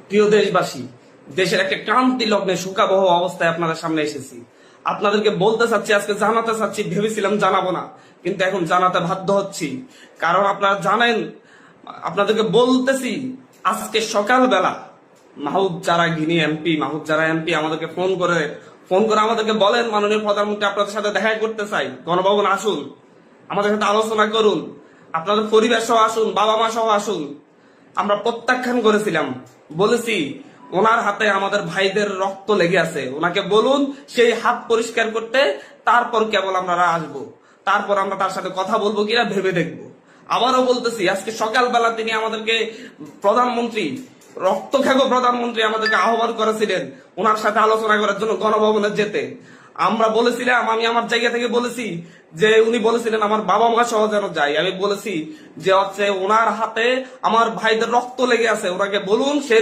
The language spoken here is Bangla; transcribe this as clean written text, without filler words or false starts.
প্রিয় দেশবাসী, দেশের একটা ক্রান্তি লগ্নে শোকাবহ অবস্থায় আপনাদের সামনে এসেছি। আপনাদেরকে বলতে চাচ্ছি, আজকে জানাতে চাচ্ছি, ভেবেছিলাম জানাবো না, কিন্তু এখন জানাতে বাধ্য হচ্ছি। কারণ আপনারা জানেন, আপনাদেরকে বলতেছি, আজকে সকালবেলা মাহবুব যারা এমপি আমাদেরকে ফোন করে আমাদেরকে বলেন, মাননীয় প্রধানমন্ত্রী আপনাদের সাথে দেখা করতে চাই, গণভবন আসুন, আমাদের সাথে আলোচনা করুন, আপনাদের পরিবার সহ আসুন, বাবা মা সহ আসুন। আমরা প্রত্যাখ্যান করেছিলাম, বলেছি ওনার হাতে আমাদের ভাইদের রক্ত লেগে আছে, ওনাকে বলুন সেই হাত পরিষ্কার করতে, তারপর কেবল আমরা আসবো, তারপর আমরা তার সাথে কথা বলবো কিনা ভেবে দেখবো। আবারও বলতেছি, আজকে সকালবেলা তিনি আমাদেরকে প্রধানমন্ত্রী, রক্তখ্যাগো প্রধানমন্ত্রী আমাদেরকে আহ্বান করেছিলেন ওনার সাথে আলোচনা করার জন্য গণভবনে যেতে। আমরা বলেছিলাম, আমি আমার জায়গা থেকে বলেছি যে উনি বলেছিলেন আমার বাবা মা সহ যেন যাই। আমি বলেছি যে হচ্ছে ওনার হাতে আমার ভাইদের রক্ত লেগে আছে, ওনাকে বলুন সেই